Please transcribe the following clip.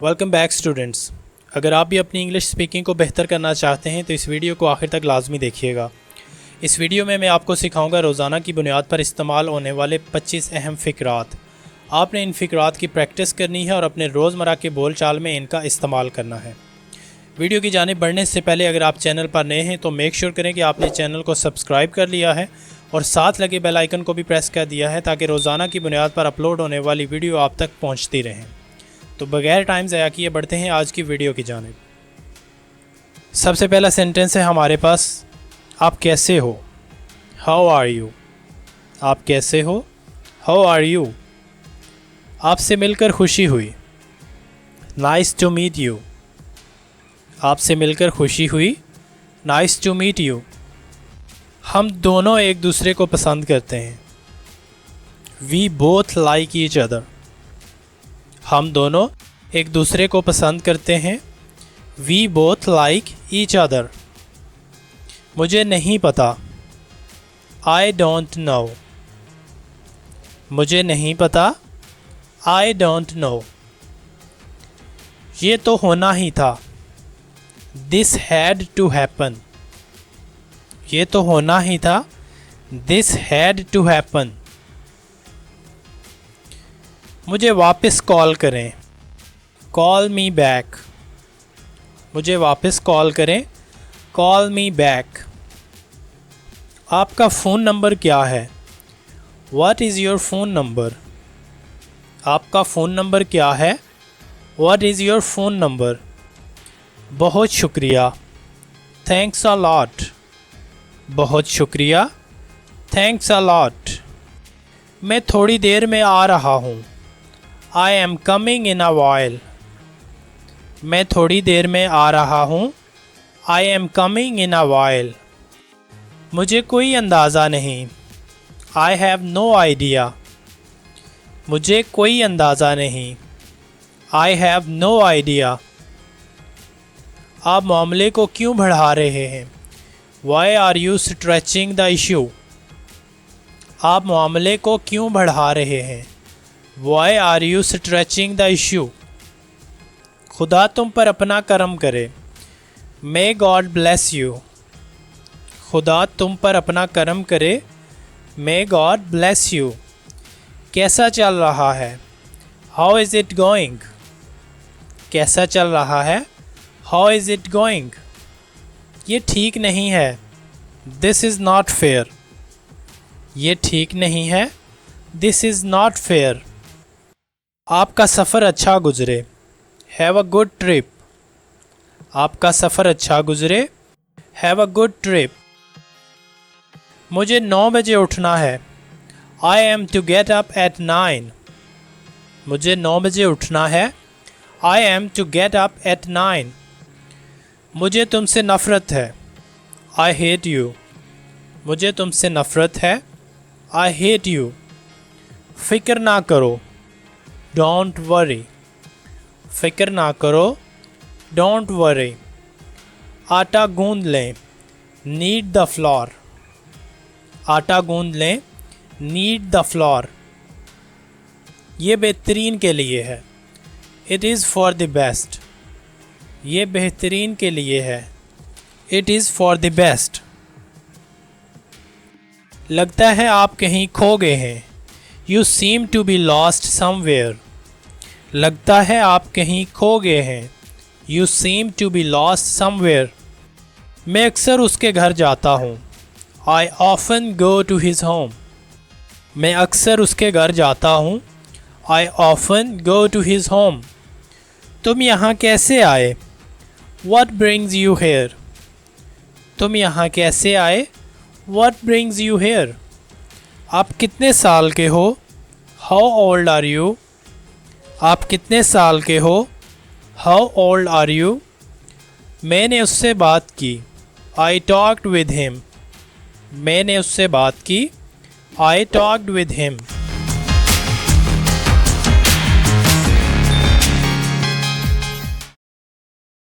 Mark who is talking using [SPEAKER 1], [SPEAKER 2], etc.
[SPEAKER 1] Welcome back students. अगर आप भी अपनी इंग्लिश स्पीकिंग को बेहतर करना चाहते हैं तो इस वीडियो को आखिर तक लाजमी देखिएगा। इस वीडियो में मैं आपको सिखाऊंगा रोज़ाना की बुनियाद पर इस्तेमाल होने वाले 25 अहम फ़िक्रात। आपने इन फ़िक्रात की प्रैक्टिस करनी है और अपने रोज़मर्रा के बोल चाल में इनका इस्तेमाल करना है। वीडियो की जानिब बढ़ने से पहले अगर आप चैनल पर नए हैं तो मेक श्योर करें कि आपने चैनल को सब्सक्राइब कर लिया है और साथ लगे बेल आइकन को भी प्रेस कर दिया है ताकि रोज़ाना की बुनियाद पर अपलोड होने वाली वीडियो आप तक पहुँचती रहें। तो बगैर टाइम ज़ाया किए बढ़ते हैं आज की वीडियो की जानिब। सबसे पहला सेंटेंस है हमारे पास, आप कैसे हो? How are you. आप कैसे हो? How are you. आपसे मिलकर खुशी हुई। Nice to meet you. आपसे मिलकर खुशी हुई। Nice to meet you. हम दोनों एक दूसरे को पसंद करते हैं। We both like each other. हम दोनों एक दूसरे को पसंद करते हैं। We both like each other. मुझे नहीं पता। I don't know. मुझे नहीं पता। I don't know. ये तो होना ही था। This had to happen. ये तो होना ही था। This had to happen. मुझे वापस कॉल करें। Call me back. मुझे वापस कॉल करें। Call me back. आपका फ़ोन नंबर क्या है? What is your phone number. आपका फ़ोन नंबर क्या है? What is your phone number. बहुत शुक्रिया। Thanks a lot. बहुत शुक्रिया। Thanks a lot. मैं थोड़ी देर में आ रहा हूँ। I am coming in a while. मैं थोड़ी देर में आ रहा हूँ। I am coming in a while. मुझे कोई अंदाज़ा नहीं। I have no idea. मुझे कोई अंदाज़ा नहीं। I have no idea. आप मामले को क्यों बढ़ा रहे हैं? Why are you stretching the issue? आप मामले को क्यों बढ़ा रहे हैं? Why are you stretching the issue? खुदा तुम पर अपना करम करे। May God bless you. खुदा तुम पर अपना करम करे। May God bless you. कैसा चल रहा है? How is it going? कैसा चल रहा है? How is it going? ये ठीक नहीं है। This is not fair. ये ठीक नहीं है। This is not fair. आपका सफ़र अच्छा गुज़रे। Have a good trip. आपका सफ़र अच्छा गुज़रे। Have a good trip. मुझे 9 बजे उठना है। I am to get up at 9। मुझे 9 बजे उठना है। I am to get up at 9। मुझे तुमसे नफ़रत है। I hate you. मुझे तुमसे नफ़रत है। I hate you. फ़िक्र ना करो। Don't worry. फ़िक्र ना करो। Don't worry. आटा गूंद लें। Knead the floor. आटा गूंद लें। Knead the floor. ये बेहतरीन के लिए है। It is for the best. ये बेहतरीन के लिए है। It is for the best. लगता है आप कहीं खो गए हैं। You seem to be lost somewhere. लगता है आप कहीं खो गए हैं। You seem to be lost somewhere. मैं अक्सर उसके घर जाता हूँ। I often go to his home. मैं अक्सर उसके घर जाता हूँ। I often go to his home. तुम यहाँ कैसे आए? What brings you here? तुम यहाँ कैसे आए? What brings you here? आप कितने साल के हो? How old are you? आप कितने साल के हो? How old are you? मैंने उससे बात की। I talked with him. मैंने उससे बात की। I talked with him.